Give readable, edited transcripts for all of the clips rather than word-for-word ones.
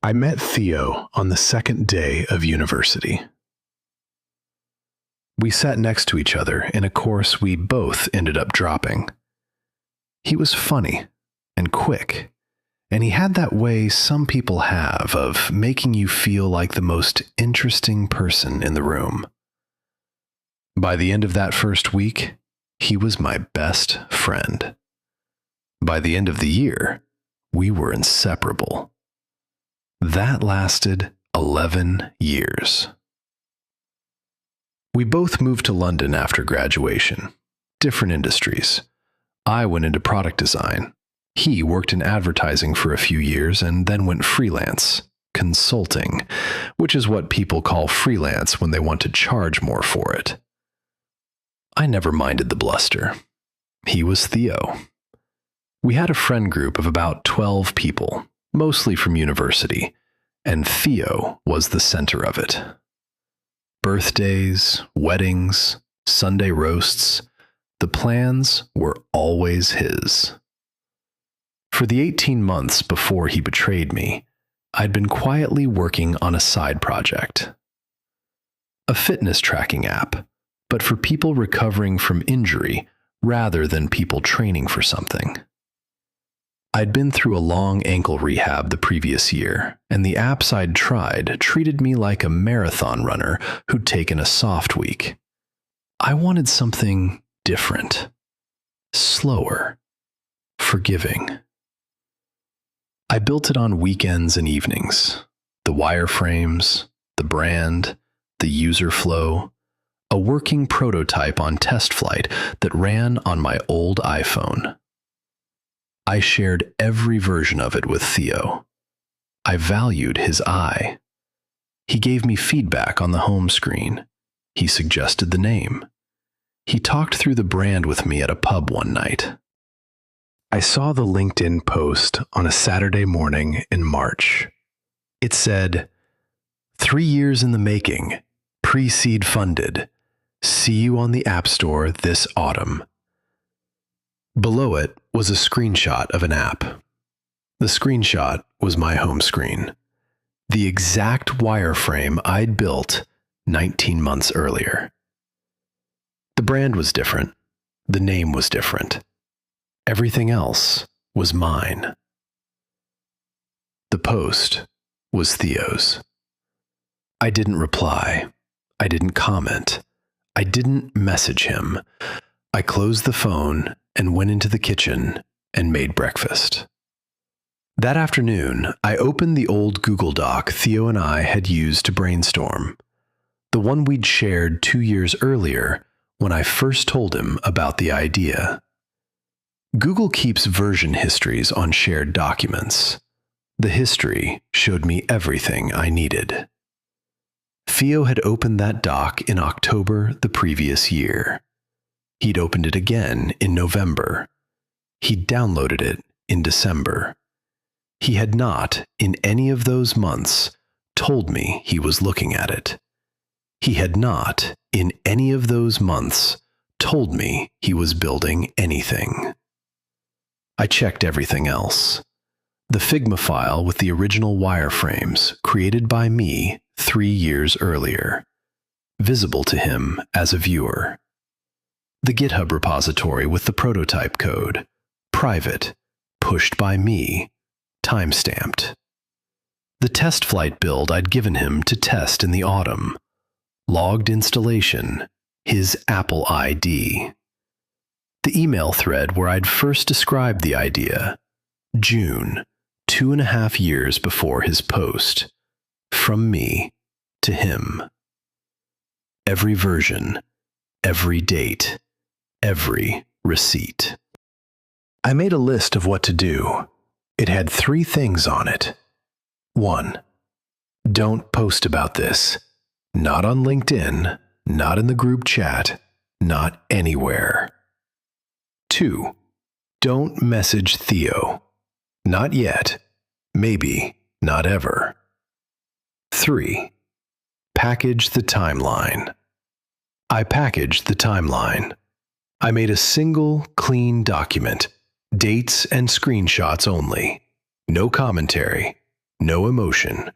I met Theo on the second day of university. We sat next to each other in a course we both ended up dropping. He was funny and quick, and he had that way some people have of making you feel like the most interesting person in the room. By the end of that first week, he was my best friend. By the end of the year, we were inseparable. That lasted 11 years. We both moved to London after graduation, different industries. I went into product design. He worked in advertising for a few years and then went freelance, consulting, which is what people call freelance when they want to charge more for it. I never minded the bluster. He was Theo. We had a friend group of about 12 people, mostly from university, and Theo was the center of it. Birthdays, weddings, Sunday roasts, the plans were always his. For the 18 months before he betrayed me, I'd been quietly working on a side project. A fitness tracking app, but for people recovering from injury rather than people training for something. I'd been through a long ankle rehab the previous year, and the apps I'd tried treated me like a marathon runner who'd taken a soft week. I wanted something different, slower, forgiving. I built it on weekends and evenings, the wireframes, the brand, the user flow, a working prototype on test flight that ran on my old iPhone. I shared every version of it with Theo. I valued his eye. He gave me feedback on the home screen. He suggested the name. He talked through the brand with me at a pub one night. I saw the LinkedIn post on a Saturday morning in March. It said, 3 years in the making, pre-seed funded. See you on the App Store this autumn. Below it was a screenshot of an app. The screenshot was my home screen, the exact wireframe I'd built 19 months earlier. The brand was different. The name was different. Everything else was mine. The post was Theo's. I didn't reply. I didn't comment. I didn't message him. I closed the phone and went into the kitchen and made breakfast. That afternoon, I opened the old Google Doc Theo and I had used to brainstorm, the one we'd shared 2 years earlier when I first told him about the idea. Google keeps version histories on shared documents. The history showed me everything I needed. Theo had opened that doc in October the previous year. He'd opened it again in November. He'd downloaded it in December. He had not, in any of those months, told me he was looking at it. He had not, in any of those months, told me he was building anything. I checked everything else. The Figma file with the original wireframes created by me 3 years earlier, visible to him as a viewer. The GitHub repository with the prototype code, private, pushed by me, timestamped. The test flight build I'd given him to test in the autumn, logged installation, his Apple ID. The email thread where I'd first described the idea, June, 2.5 years before his post, from me to him. Every version, every date, every receipt. I made a list of what to do. It had 3 things on it. 1. Don't post about this. Not on LinkedIn, not in the group chat, not anywhere. 2. Don't message Theo. Not yet. Maybe not ever. 3. Package the timeline. I packaged the timeline. I made a single, clean document, dates and screenshots only. No commentary, no emotion.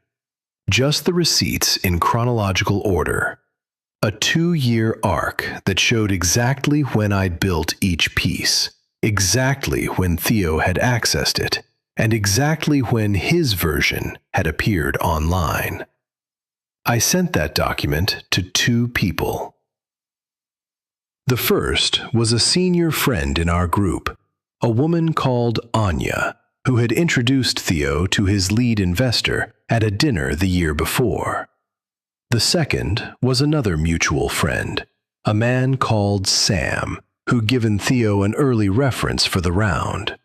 Just the receipts in chronological order. A 2-year arc that showed exactly when I'd built each piece, exactly when Theo had accessed it, and exactly when his version had appeared online. I sent that document to 2 people. The first was a senior friend in our group, a woman called Anya, who had introduced Theo to his lead investor at a dinner the year before. The second was another mutual friend, a man called Sam, who'd given Theo an early reference for the round.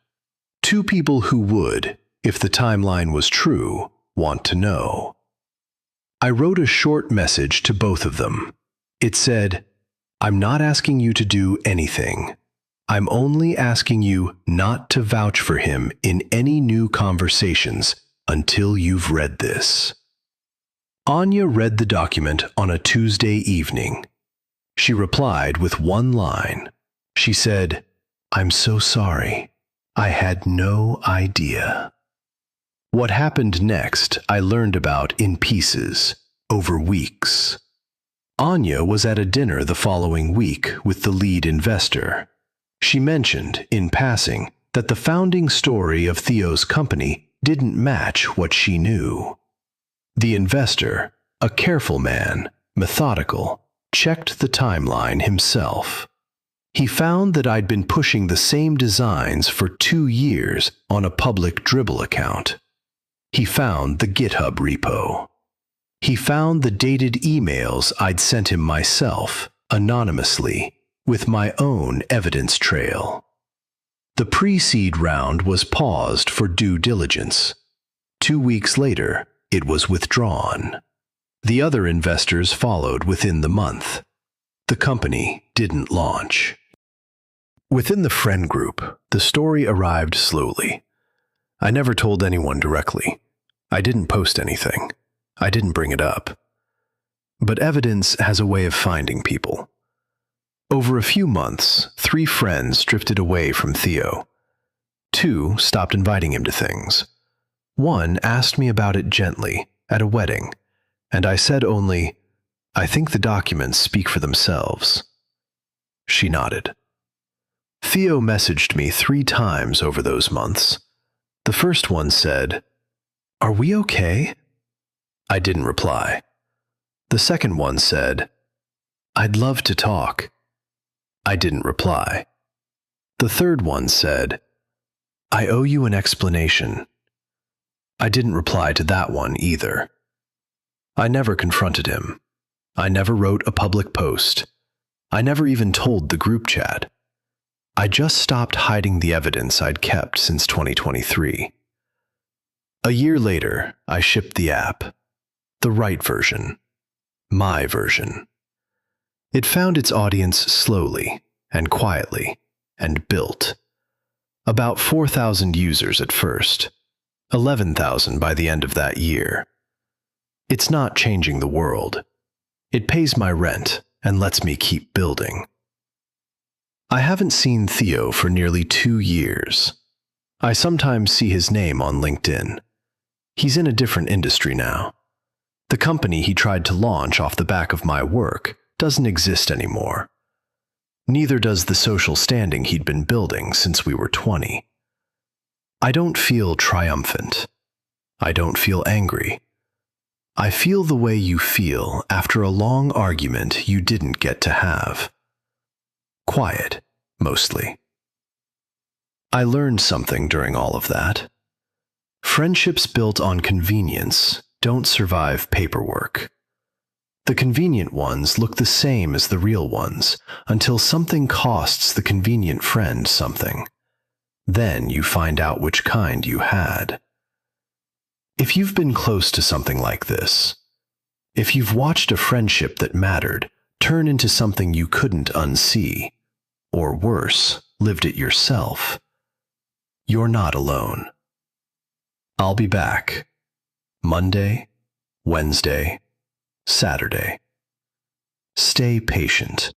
2 people who would, if the timeline was true, want to know. I wrote a short message to both of them. It said, "I'm not asking you to do anything. I'm only asking you not to vouch for him in any new conversations until you've read this." Anya read the document on a Tuesday evening. She replied with one line. She said, "I'm so sorry. I had no idea." What happened next, I learned about in pieces, over weeks. Anya was at a dinner the following week with the lead investor. She mentioned, in passing, that the founding story of Theo's company didn't match what she knew. The investor, a careful man, methodical, checked the timeline himself. He found that I'd been pushing the same designs for 2 years on a public Dribble account. He found the GitHub repo. He found the dated emails I'd sent him myself, anonymously, with my own evidence trail. The pre-seed round was paused for due diligence. 2 weeks later, it was withdrawn. The other investors followed within the month. The company didn't launch. Within the friend group, the story arrived slowly. I never told anyone directly. I didn't post anything. I didn't bring it up. But evidence has a way of finding people. Over a few months, 3 friends drifted away from Theo. 2 stopped inviting him to things. 1 asked me about it gently, at a wedding, and I said only, "I think the documents speak for themselves." She nodded. Theo messaged me 3 times over those months. The first one said, "Are we okay?" I didn't reply. The second one said, "I'd love to talk." I didn't reply. The third one said, "I owe you an explanation." I didn't reply to that one either. I never confronted him. I never wrote a public post. I never even told the group chat. I just stopped hiding the evidence I'd kept since 2023. A year later, I shipped the app. The right version. My version. It found its audience slowly and quietly and built. About 4,000 users at first, 11,000 by the end of that year. It's not changing the world. It pays my rent and lets me keep building. I haven't seen Theo for nearly 2 years. I sometimes see his name on LinkedIn. He's in a different industry now. The company he tried to launch off the back of my work doesn't exist anymore. Neither does the social standing he'd been building since we were 20. I don't feel triumphant. I don't feel angry. I feel the way you feel after a long argument you didn't get to have. Quiet, mostly. I learned something during all of that. Friendships built on convenience don't survive paperwork. The convenient ones look the same as the real ones until something costs the convenient friend something. Then you find out which kind you had. If you've been close to something like this, if you've watched a friendship that mattered turn into something you couldn't unsee, or worse, lived it yourself, you're not alone. I'll be back. Monday, Wednesday, Saturday. Stay patient.